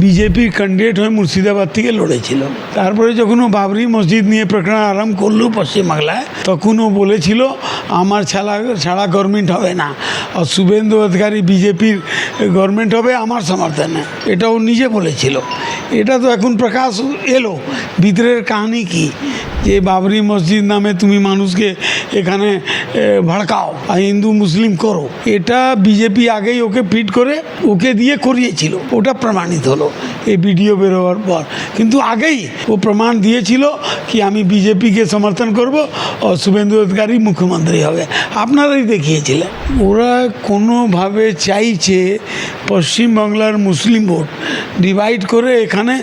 বিজেপির ক্যান্ডিডেট হয়ে মুর্শিদাবাদ থেকে লড়েছিল। তারপরে যখন ও বাবরি মসজিদ নিয়ে প্রকরণ আরম্ভ করলো পশ্চিমবাংলায়, তখন ও বলেছিল আমার ছাড়া গভর্নমেন্ট হবে না, আর শুভেন্দু অধিকারী বিজেপির গভর্নমেন্ট হবে আমার সমর্থনে, এটা ও নিজে বলেছিল। এটা তো এখন প্রকাশ এলো, ভিতরের কাহিনী কি, যে বাবরি মসজিদ নামে তুমি মানুষকে এখানে ভড়কাও আর হিন্দু মুসলিম করো, এটা বিজেপি আগেই ওকে ফিট করে ওকে দিয়ে করিয়েছিল। ওটা প্রমাণিত হলো এই ভিডিও বেরোবার পর, কিন্তু আগেই ও প্রমাণ দিয়েছিল কি আমি বিজেপিকে সমর্থন করব আর শুভেন্দু অধিকারী মুখ্যমন্ত্রী হবে। আপনারাই দেখিয়েছিলেন। ওরা কোনোভাবে চাইছে পশ্চিমবাংলার মুসলিম ভোট ডিভাইড করে এখানে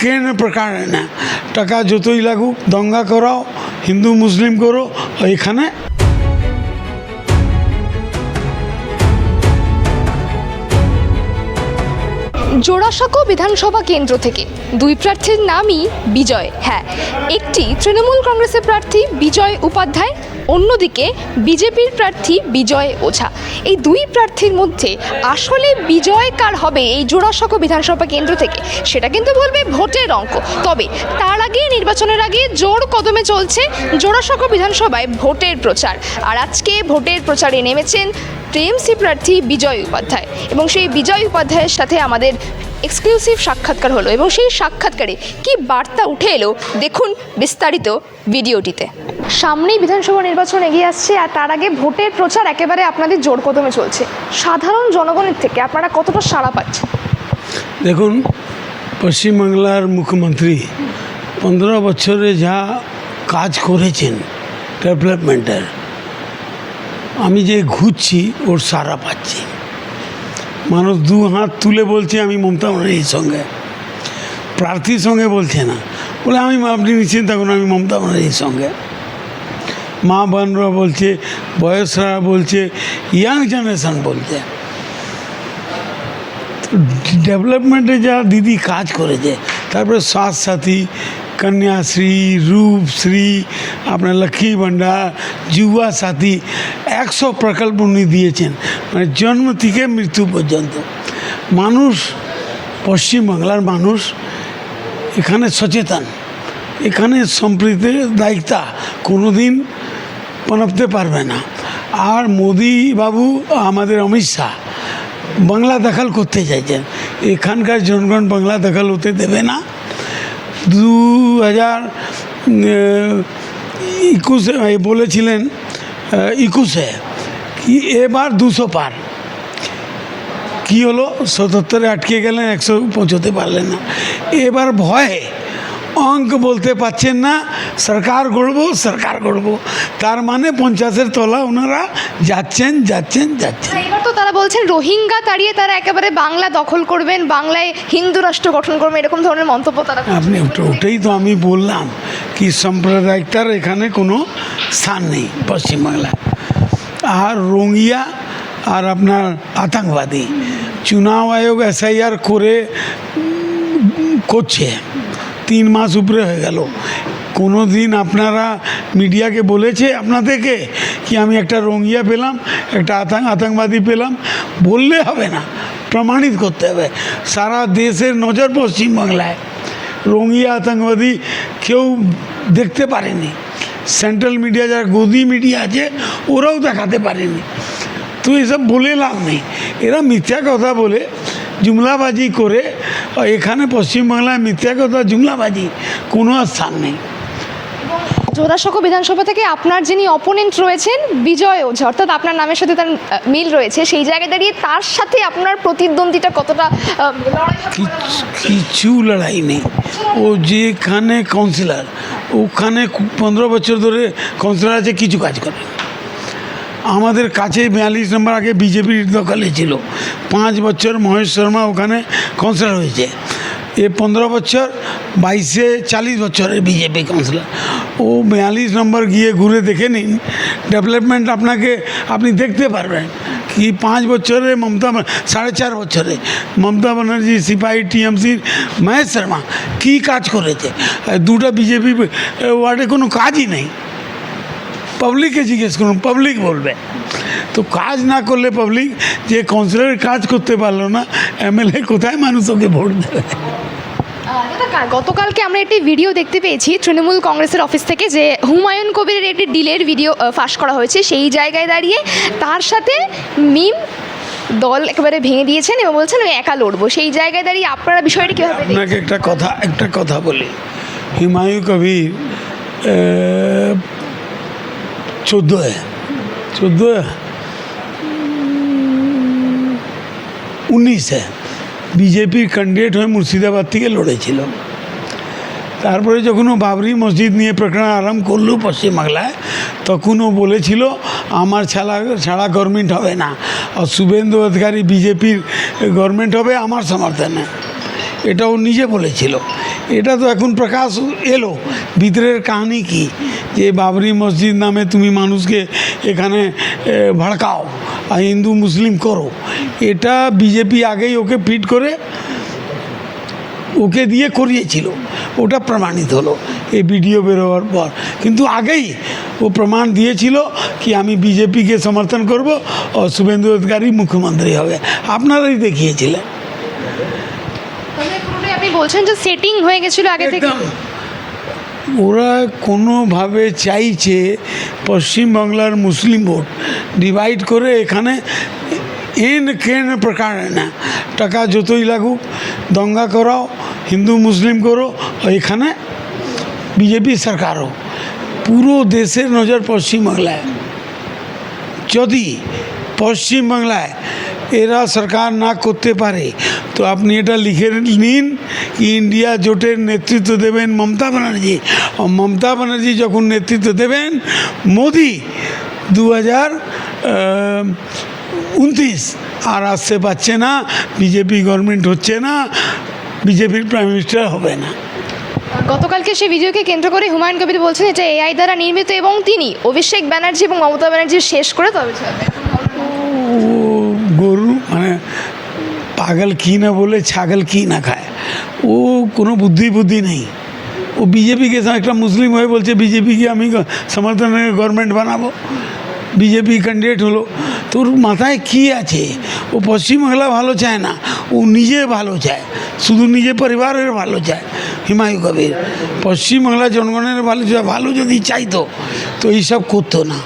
কেন প্রকারে না টাকা যতই লাগুক দঙ্গা করাও, হিন্দু মুসলিম করো এখানে। জোড়াসাঁকো বিধানসভা কেন্দ্র থেকে দুই প্রার্থীর নামই বিজয়। হ্যাঁ, একটি তৃণমূল কংগ্রেসের প্রার্থী বিজয় উপাধ্যায়, অন্যদিকে বিজেপির প্রার্থী বিজয় ওঝা। এই দুই প্রার্থীর মধ্যে আসলে বিজয় কার হবে এই জোড়াসাঁকো বিধানসভা কেন্দ্র থেকে, সেটা কিন্তু বলবে ভোটের অঙ্ক। তবে তার আগে, নির্বাচনের আগে জোর কদমে চলছে জোড়াসাঁকো বিধানসভায় ভোটের প্রচার। আর আজকে ভোটের প্রচারে নেমেছেন টিএমসি প্রার্থী বিজয় উপাধ্যায়, এবং সেই বিজয় উপাধ্যায়ের সাথে আমাদের এক্সক্লুসিভ সাক্ষাৎকার হলো, এবং সেই সাক্ষাৎকারে কি বার্তা উঠে এলো দেখুন বিস্তারিত ভিডিওটিতে। সামনেই বিধানসভা নির্বাচন এগিয়ে আসছে, আর তার আগে ভোটের প্রচার একেবারে আপনাদের জোর কদমে চলছে। সাধারণ জনগণের থেকে আপনারা কতটা সাড়া পাচ্ছেন? দেখুন, পশ্চিমবাংলার মুখ্যমন্ত্রী 15 বছরে যা কাজ করেছেন ডেভেলপমেন্টের, আমি যে ঘুরছি ওর সারা পাচ্ছি। মানুষ দু হাত তুলে বলছে আমি মমতা ব্যানার্জির সঙ্গে, প্রার্থীর সঙ্গে বলছে না, বলে আপনি নিশ্চিন্ত থাকুন আমি মমতা ব্যানার্জির সঙ্গে। মা বোনরা বলছে, বয়সরা বলছে, ইয়াং জেনারেশন বলছে। ডেভেলপমেন্টে যা দিদি কাজ করেছে, তারপরে স্বাস্থ্যসাথী, কন্যাশ্রী, রূপশ্রী, আপনার লক্ষ্মী ভাণ্ডার, যুবা সাথী, 100 প্রকল্প উনি দিয়েছেন, মানে জন্ম থেকে মৃত্যু পর্যন্ত। মানুষ, পশ্চিমবাংলার মানুষ এখানে সচেতন, এখানে সম্প্রীতির দায়িত্ব কোনো দিন পনপতে পারবে না। আর মোদি বাবু, আমাদের অমিত শাহ বাংলা দখল করতে চাইছেন, এখানকার জনগণ বাংলা দখল হতে দেবে না। 2021 বলেছিলেন 21-এ কি এবার 200 পার, কী হলো 77-এ আটকে গেলেন, 100 পৌঁছতে পারলেন না। এবার ভয়ে অঙ্ক বলতে পারছেন না, সরকার গড়ব, তার মানে 50-এর তলা ওনারা যাচ্ছেন। এবার তো তারা বলছেন রোহিঙ্গা তাড়িয়ে তারা একেবারে বাংলা দখল করবেন, বাংলায় হিন্দু রাষ্ট্র গঠন করবেন, এরকম ধরনের মন্তব্য তারা। আপনি ওটাই তো আমি বললাম কি সাম্প্রদায়িকতার এখানে কোনো স্থান নেই পশ্চিমবাংলায়। আর রোহিঙ্গা আর আপনার আতঙ্কবাদী, চুনাव আয়োগ SIR করছে, 3 মাস উপরে হয়ে গেল। কোনো দিন আপনারা মিডিয়াকে বলেছে আপনাদেরকে কি আমি একটা রোহিঙ্গা পেলাম, একটা আতঙ্কবাদী পেলাম? বললে হবে না, প্রমাণিত করতে হবে। সারা দেশের নজর পশ্চিমবাংলায়, রোহিঙ্গা আতঙ্কবাদী কেউ দেখতে পারেনি। সেন্ট্রাল মিডিয়া, যারা গদি মিডিয়া আছে, ওরাও দেখাতে পারেনি। তো এসব বলে লাভ নেই, এরা মিথ্যা কথা বলে জুমলাবাজি করে। এখানে পশ্চিমবাংলায় মিথ্যা কথা, জুমলাবাজি কোনো স্থান নেই। জোড়াসাঁকো বিধানসভা থেকে আপনার যিনি অপোনেন্ট রয়েছেন বিজয় ওঝা, অর্থাৎ আপনার নামের সাথে তার মিল রয়েছে, সেই জায়গায় দাঁড়িয়ে তার সাথে আপনার প্রতিদ্বন্দ্বিতা কতটা লড়াই? কিছু লড়াই নেই। ও যেখানে কাউন্সিলর, ওখানে 15 বছর ধরে কাউন্সিলর আছে, কিছু কাজ করে। আমাদের কাছে 42 নম্বর আগে বিজেপির দখলে ছিল, 5 বছর মহেশ শর্মা ওখানে কাউন্সিলর হয়েছে। 15 বছর, 22-এ 40 বছরের বিজেপি কাউন্সিলর। ও 42 নম্বর গিয়ে ঘুরে দেখে নিন, ডেভেলপমেন্ট আপনি দেখতে পারবেন কি 5 বছরে 4.5 বছরে মমতা ব্যানার্জি, সিপাহী, টিএমসির মহেশ শর্মা কী কাজ করেছে। 2টা বিজেপি ওয়ার্ডে কোনো কাজই নেই। পাবলিককে জিজ্ঞেস করুন, পাবলিক বলবে। তো কাজ না করলে পাবলিক, যে কাউন্সিলর কাজ করতে পারলো না, এমএলএ কোথায় মানুষ ওকে ভোট দেবে? গতকালকে আমরা একটি ভিডিও দেখতে পেয়েছি তৃণমূল কংগ্রেসের অফিস থেকে, যে হুমায়ুন কবিরের একটি ডিলের ভিডিও ফাঁস করা হয়েছে। সেই জায়গায় দাঁড়িয়ে তার সাথে মিম দল একেবারে ভেঙে দিয়েছেন এবং বলছেন আমি একা লড়বো। সেই জায়গায় দাঁড়িয়ে আপনারা বিষয়টি কীভাবে দেখছেন? আপনাকে একটা কথা বলি, হুমায়ুন কবির 19 বিজেপির ক্যান্ডিডেট হয়ে মুর্শিদাবাদ থেকে লড়েছিল। তারপরে যখন ও বাবরি মসজিদ নিয়ে প্রকরণ আরম্ভ করলো পশ্চিমবাংলায়, তখন ও বলেছিল আমার ছাড়া গভর্নমেন্ট হবে না, আর শুভেন্দু অধিকারী বিজেপির গভর্নমেন্ট হবে আমার সমর্থনে। এটা ও নিজে বলেছিল। এটা তো এখন প্রকাশ এলো, ভিতরের কাহিনী কি, যে বাবরি মসজিদ নামে তুমি মানুষকে এখানে ভড়কাও আর হিন্দু মুসলিম করো। এটা বিজেপি আগেই ওকে ফিট করে ওকে দিয়ে করিয়েছিল, ওটা প্রমাণিত হলো এই ভিডিও বেরোবার পর। কিন্তু আগেই ও প্রমাণ দিয়েছিল কি আমি বিজেপিকে সমর্থন করব আর শুভেন্দু অধিকারী মুখ্যমন্ত্রী হবে। আপনারাই দেখিয়েছিলেন। আপনি বলছেন যে সেটিং হয়ে গেছিল আগে থেকে? ওরা কোনোভাবে চাইছে পশ্চিমবাংলার মুসলিম ভোট ডিভাইড করে এখানে কেন প্রকার না টাকা যতই লাগুক দঙ্গা করাও, হিন্দু মুসলিম করো, এখানে বিজেপি সরকারও। পুরো দেশের নজর পশ্চিমবাংলায়। যদি পশ্চিমবাংলায় এরা সরকার না করতে পারে তো আপনি এটা লিখে নিন, ইন্ডিয়া জোটের নেতৃত্ব দেবেন মমতা ব্যানার্জি। আর মমতা ব্যানার্জি যখন নেতৃত্ব দেবেন, মোদি 2029 আর আসতে পারছে না, বিজেপি গভর্নমেন্ট হচ্ছে না, বিজেপির প্রাইম মিনিস্টার হবে না। গতকালকে সেই ভিডিওকে কেন্দ্র করে হুমায়ুন কবির বলছেন এটা এআই দ্বারা নির্মিত এবং তিনি অভিষেক ব্যানার্জি এবং মমতা ব্যানার্জি শেষ করে তবে ছাড়বেন। ও গরু মানে পাগল কি না বলে ছাগল কি না খায়, ও কোনো বুদ্ধি নেই। ও বিজেপিকে একটা মুসলিম হয়ে বলছে বিজেপিকে আমি সমর্থনে গভর্নমেন্ট বানাবো, বিজেপি ক্যান্ডিডেট হলো। তোর মাথায় কি আছে? ও পশ্চিমবাংলা ভালো চায় না, ও নিজে ভালো চায়, শুধু নিজে পরিবারের ভালো চায়। হুমায়ুন কবির পশ্চিমবাংলা জনগণের ভালো যদি চাইতো তো এইসব করতো না।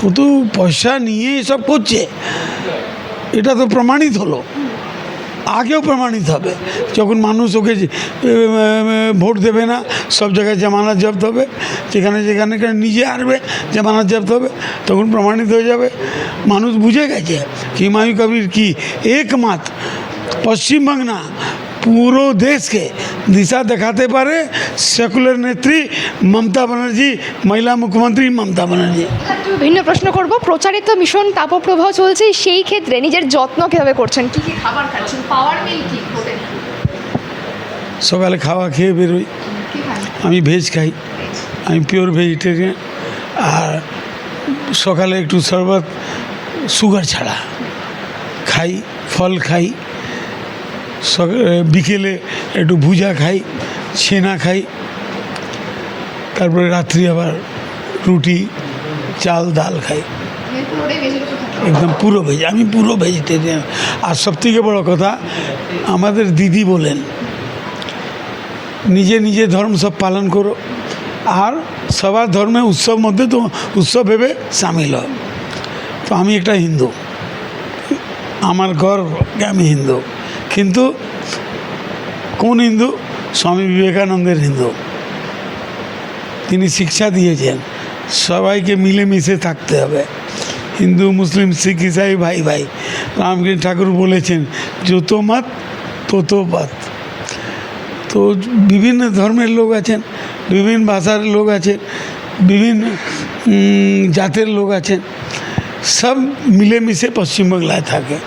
ও তো পয়সা নিয়ে এসব করছে, এটা তো প্রমাণিত হলো, আগেও প্রমাণিত হবে। যখন মানুষ ওকে ভোট দেবে না, সব জায়গায় জামানত জব্দ হবে, যেখানে যেখানে নিজে আসবে জামানত জব্দ হবে, তখন প্রমাণিত হয়ে যাবে। মানুষ বুঝে গেছে হুমায়ুন কবির কি একমাত্র পশ্চিমবাংলা পুরো দেশকে দিশা দেখাতে পারে সেকুলার নেত্রী মমতা ব্যানার্জি, মহিলা মুখ্যমন্ত্রী মমতা ব্যানার্জি। ভিন্ন প্রশ্ন করব, প্রচারিত মিশন তাপপ্রবাহ চলছে, সেই ক্ষেত্রে নিজের যত্ন কীভাবে করছেন? কী কী খাবার খাচ্ছেন? পাওয়ার মিল কি? সকালে খাওয়া খেয়ে বেরোই। আমি ভেজ খাই, আমি পিওর ভেজিটেরিয়ান। আর সকালে একটু শরবত সুগার ছাড়া খাই, ফল খাই। বিকেলে একটু ভুজা খাই, ছেনা খাই। তারপরে রাত্রি আবার রুটি, চাল, ডাল খাই। একদম পুরো ভেজ, আমি পুরো ভেজিটেরিয়ান। আর সবথেকে বড় কথা, আমাদের দিদি বলেন নিজে নিজে ধর্ম সব পালন করো, আর সবার ধর্মে উৎসব মধ্যে তো উৎসব ভেবে সামিল হয়। তো আমি একটা হিন্দু, আমার গর্ব আমি হিন্দু। কিন্তু কোন হিন্দু? স্বামী বিবেকানন্দের হিন্দু। তিনি শিক্ষা দিয়েছেন সবাইকে মিলেমিশে থাকতে হবে, হিন্দু মুসলিম শিখ ইসাই ভাই ভাই। রামকৃষ্ণ ঠাকুর বলেছেন যত মত তত পথ। তো বিভিন্ন ধর্মের লোক আছেন, বিভিন্ন ভাষার লোক আছেন, বিভিন্ন জাতের লোক আছেন, সব মিলেমিশে পশ্চিমবাংলায় থাকে।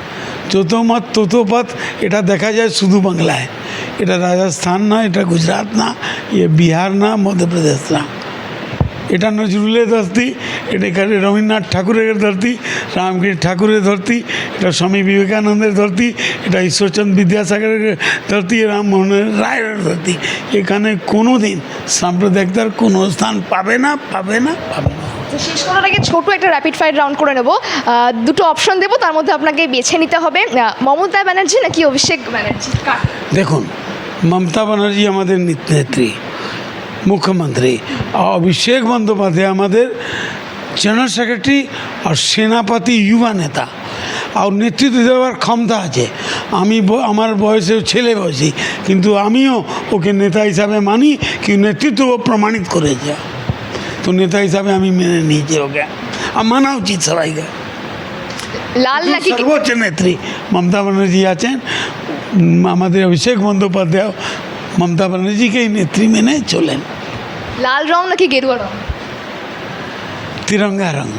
যত মত তত পথ, এটা দেখা যায় শুধু বাংলায়। এটা রাজস্থান না, এটা গুজরাট না, এ বিহার না, মধ্যপ্রদেশ না। এটা নজরুলের ধরতি, এটা এখানে রবীন্দ্রনাথ ঠাকুরের ধরতি, রামকৃষ্ণ ঠাকুরের ধরতি, এটা স্বামী বিবেকানন্দের ধরতি, এটা ঈশ্বরচন্দ্র বিদ্যাসাগরের ধরতি, রামমোহন রায়ের ধরতি। এখানে কোনো দিন সাম্প্রদায়িকতার কোনো স্থান পাবে না, পাবে না, পাবে না। শেষ করার আগে ছোট একটা র্যাপিড ফায়ার রাউন্ড করে নেব। দুটো অপশন দেবো, তার মধ্যে আপনাকে বেছে নিতে হবে মমতা ব্যানার্জি নাকি অভিষেক ব্যানার্জি। দেখুন, মমতা ব্যানার্জি আমাদের নেত্রী, মুখ্যমন্ত্রী, আর অভিষেক বন্দ্যোপাধ্যায় আমাদের জেনারেল সেক্রেটারি আর সেনাপতি যুবা নেতা, আর নেতৃত্ব দেওয়ার ক্ষমতা আছে। আমার বয়সে ছেলে বয়সী, কিন্তু আমিও ওকে নেতা হিসাবে মানি, কি নেতৃত্ব ও প্রমাণিত করেছে, তো নেতা হিসাবে আমি মেনে নিয়েছি ওকে, আর মানা উচিত সবাইকে। লাল নাকি সর্বোচ্চ নেত্রী মমতা ব্যানার্জি আছেন, আমাদের অভিষেক বন্দ্যোপাধ্যায় মমতা ব্যানার্জিকেই নেত্রী মেনে চলেন। লাল রং নাকি গেরুয়া রং? তিরঙ্গা রং,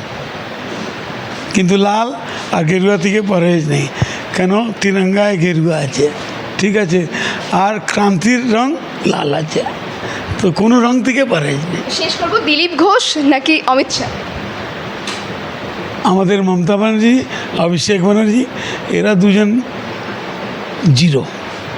কিন্তু লাল আর গেরুয়া থেকে পরহেজ নেই, কেন তিরঙ্গায় গেরুয়া আছে, ঠিক আছে, আর ক্রান্তির রং লাল আছে, তো কোনো রং থেকে পরহেজ নেই। শেষ করবো, দিলীপ ঘোষ নাকি অমিত শাহ? আমাদের মমতা ব্যানার্জি, অভিষেক ব্যানার্জি, এরা দুজন জিরো।